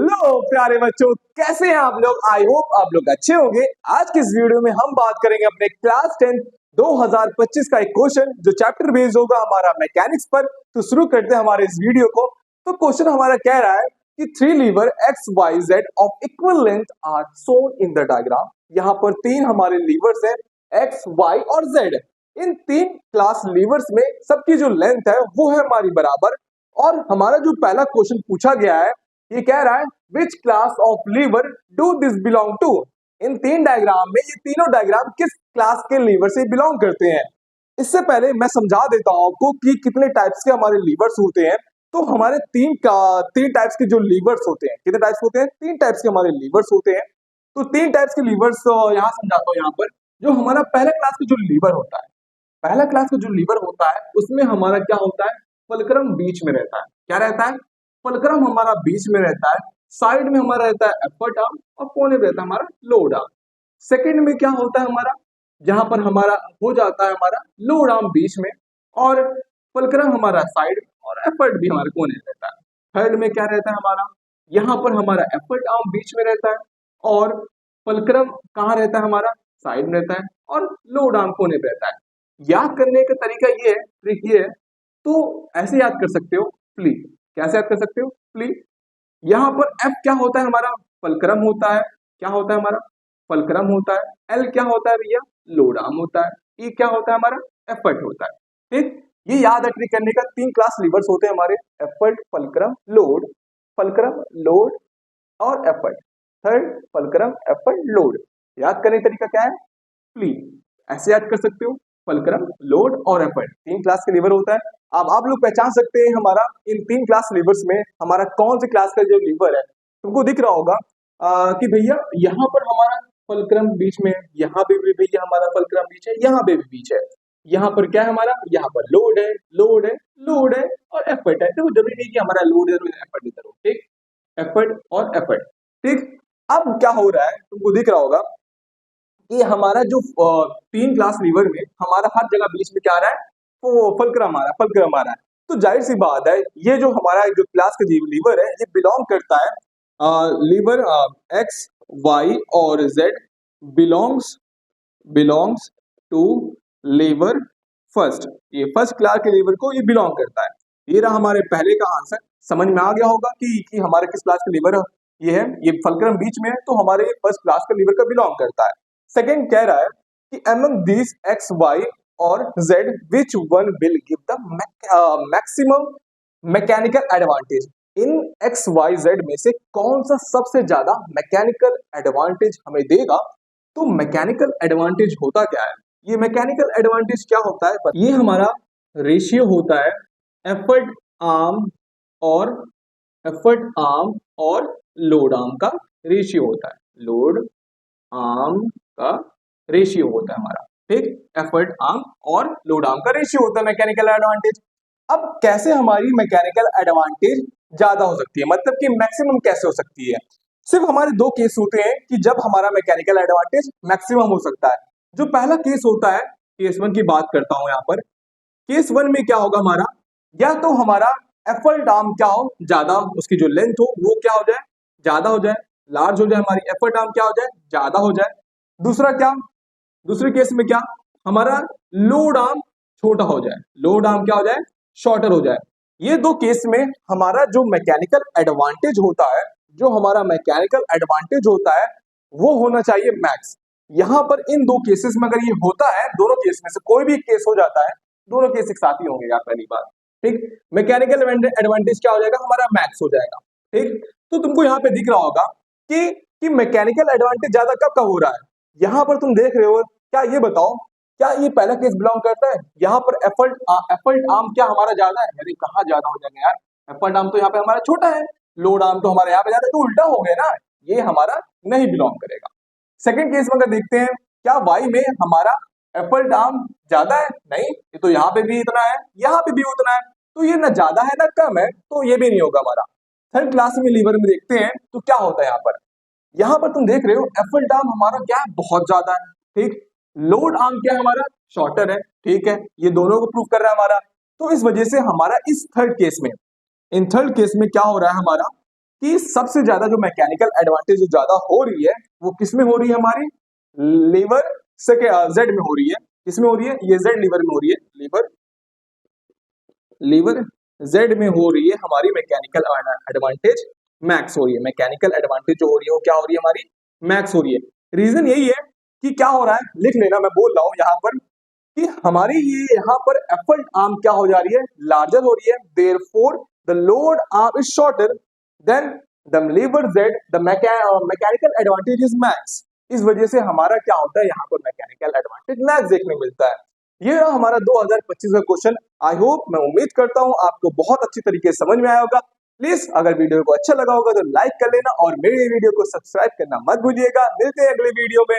Hello प्यारे बच्चों, कैसे हैं आप लोग। आई होप आप लोग अच्छे होंगे। आज की इस वीडियो में हम बात करेंगे अपने क्लास 10 2025 का एक क्वेश्चन जो चैप्टर बेस्ड होगा हमारा मैकेनिक्स पर। तो शुरू करते हैं हमारे इस वीडियो को। तो क्वेश्चन हमारा कह रहा है कि 3 lever x y z of equal length are shown in the diagram. यहाँ पर 3 हमारे लीवर्स है, एक्स वाई और जेड। इन 3 क्लास लीवर्स में सबकी जो लेंथ है वो है हमारी बराबर। और हमारा जो पहला क्वेश्चन पूछा गया है ये कह रहा है which class of lever do this belong to. इन 3 डायग्राम में ये तीनों डायग्राम किस क्लास के लीवर से बिलोंग करते हैं। इससे पहले मैं समझा देता हूं आपको कि कितने टाइप्स के हमारे लीवर्स होते हैं। तो हमारे 3 टाइप्स के जो लीवर्स होते हैं, कितने टाइप्स होते हैं, 3 टाइप्स के हमारे लीवर्स होते हैं। तो 3 टाइप्स के लीवर्स यहाँ समझाता हूँ। यहाँ पर जो हमारा पहला क्लास का जो लीवर होता है, पहला क्लास का जो लीवर होता है उसमें हमारा क्या होता है, फलक्रम बीच में रहता है। क्या रहता है, फलक्रम हमारा बीच में रहता है। साइड में हमारा रहता है एफर्ट आर्म और कोने में रहता है हमारा लोड आर्म। सेकंड में क्या होता है हमारा, जहां पर हमारा हो जाता है हमारा लोड आर्म बीच में और फलक्रम हमारा साइड और एफर्ट भी हमारे कोने में रहता है। थर्ड में क्या रहता है हमारा, यहाँ पर हमारा एफर्ट आर्म बीच में रहता है और फलक्रम कहाँ रहता है हमारा, साइड में रहता है और लोड आर्म कोने में रहता है। याद करने का तरीका ये है, ट्रिक ये है, तो ऐसे याद कर सकते हो प्ली। कैसे याद कर सकते हो प्ली, यहाँ पर F क्या होता है हमारा, फलक्रम होता है। क्या होता है हमारा, फलक्रम होता है। L क्या होता है भैया, लोड आर्म होता है। E क्या होता है हमारा, एफर्ट होता है। ठीक, ये याद रखने करने का 3 क्लास लीवर्स होते हैं हमारे, एफर्ट, फलक्रम, लोड और effort. Third fulcrum, effort, load. याद करने का तरीका क्या है प्ली, ऐसे याद कर सकते हो, फलक्रम, लोड और एफर्ट 3 क्लास के लीवर होता है। अब आप लोग पहचान सकते हैं हमारा इन 3 क्लास लीवर्स में हमारा कौन से क्लास का जो लीवर है। तुमको दिख रहा होगा कि भैया यहाँ पर हमारा फलक्रम बीच में, यहाँ पे भी भैया हमारा फलक्रम बीच है, यहाँ पे भी बीच है। यहाँ पर क्या है हमारा, यहाँ पर लोड है और एफर्ट है। देखो जरूरी नहीं कि हमारा लोड इधर हो एफर्ट इधर हो। ठीक, एफर्ट और एफर्ट। ठीक, अब क्या हो रहा है तुमको दिख रहा होगा कि हमारा जो 3 क्लास लीवर में हमारा हर जगह बीच में क्या आ रहा है, वो फलक्रम आ रहा है। तो जाहिर सी बात है ये जो हमारा जो क्लास का लीवर है ये बिलोंग करता है लीवर एक्स वाई और z belongs to lever first. ये फर्स्ट क्लास के लीवर को ये बिलोंग करता है। ये रहा हमारे पहले का आंसर। समझ में आ गया होगा कि हमारे किस क्लास का लीवर ये है, ये फलक्रम बीच में है तो हमारे फर्स्ट क्लास का लीवर का बिलोंग करता है। सेकेंड कह रहा है कि among these x, y और z which one will give the maximum mechanical advantage। In x, y, z में से कौन सा सबसे ज्यादा मैकेनिकल एडवांटेज हमें देगा। तो मैकेनिकल एडवांटेज होता क्या है, ये मैकेनिकल एडवांटेज क्या होता है, ये हमारा रेशियो होता है एफर्ट आर्म और लोड आर्म का रेशियो होता है। लोड आर्म का रेशियो होता है हमारा। ठीक, एफर्ट आर्म और लोड आर्म का रेशियो होता है मैकेनिकल एडवांटेज। अब कैसे हमारी मैकेनिकल एडवांटेज ज्यादा हो सकती है, मतलब कि मैक्सिमम कैसे हो सकती है। सिर्फ हमारे 2 केस होते हैं कि जब हमारा मैकेनिकल एडवांटेज मैक्सिमम हो सकता है। जो पहला केस होता है, केस 1 की बात करता हूं यहाँ पर। केस 1 में क्या होगा हमारा, या तो हमारा एफर्ट आर्म क्या हो, ज्यादा उसकी जो लेंथ हो वो क्या हो जाए, ज्यादा हो जाए, लार्ज हो जाए, हमारी एफर्ट आर्म क्या हो जाए, ज्यादा हो जाए। दूसरा क्या, दूसरे केस में क्या, हमारा लोड आर्म छोटा हो जाए, लोड आर्म क्या हो जाए, शॉर्टर हो जाए। ये 2 केस में हमारा जो मैकेनिकल एडवांटेज होता है, वो होना चाहिए मैक्स। यहाँ पर इन 2 केसेस में अगर ये होता है, दोनों केस में से कोई भी केस हो जाता है, दोनों केस एक साथ ही होंगे यार पहली बात। ठीक, मैकेनिकल एडवांटेज क्या हो जाएगा, हमारा मैक्स हो जाएगा। ठीक, तो तुमको यहाँ पे दिख रहा होगा कि मैकेनिकल एडवांटेज ज्यादा कब का हो रहा है। यहाँ पर तुम देख रहे हो, क्या ये बताओ, क्या ये पहला केस बिलोंग करता है। यहाँ पर एफर्ट आर्म क्या हमारा ज्यादा है, अरे कहाँ ज्यादा हो जाएगा यार, एफर्ट आर्म तो यहाँ पे हमारा छोटा है, लोड आर्म तो हमारे यहाँ पे ज्यादा है, तो उल्टा हो गया ना, ये हमारा नहीं बिलोंग करेगा। सेकंड केस में अगर देखते हैं, क्या वाई में हमारा एफर्ट आर्म ज्यादा है, नहीं, ये तो यहाँ पे भी इतना है, यहाँ पे भी उतना है, तो ये ना ज्यादा है ना कम है, तो ये भी नहीं होगा हमारा। थर्ड क्लास में लीवर में देखते हैं तो क्या होता है, यहाँ पर तुम देख रहे हो एफर्ट आर्म हमारा क्या है, बहुत ज्यादा है। ठीक, लोड आर्म क्या है हमारा, शॉर्टर है। ठीक है, ये दोनों को प्रूव कर रहा है हमारा। तो इस वजह से हमारा इस थर्ड केस में, इन थर्ड केस में क्या हो रहा है हमारा कि सबसे ज्यादा जो मैकेनिकल एडवांटेज जो ज्यादा हो रही है वो किस में हो रही है, हमारी लीवर से जेड में हो रही है। किसमें हो रही है? ये जेड लीवर में हो रही है, लीवर जेड में हो रही है हमारी मैकेनिकल एडवांटेज मैक्स हो रही है। मैकेनिकल एडवांटेज जो हो रही है वो क्या हो रही है, हमारी मैक्स हो रही है। रीजन यही है कि क्या हो रहा है, लिख लेना, मैं बोल रहा हूं यहाँ पर कि हमारी ये यहाँ पर एफर्ट आर्म क्या हो जा रही है, लार्जर हो रही है। Therefore the load arm is shorter than the lever z, the mechanical advantage is max. इस वजह से हमारा क्या होता है, यहाँ पर मैकेनिकल एडवांटेज मैक्स देखने मिलता है। ये रहा हमारा 2025 का क्वेश्चन। आई होप, मैं उम्मीद करता हूँ आपको बहुत अच्छी तरीके से समझ में आया होगा। प्लीज अगर वीडियो को अच्छा लगा होगा तो लाइक कर लेना और मेरे वीडियो को सब्सक्राइब करना मत भूलिएगा। मिलते हैं अगले वीडियो में।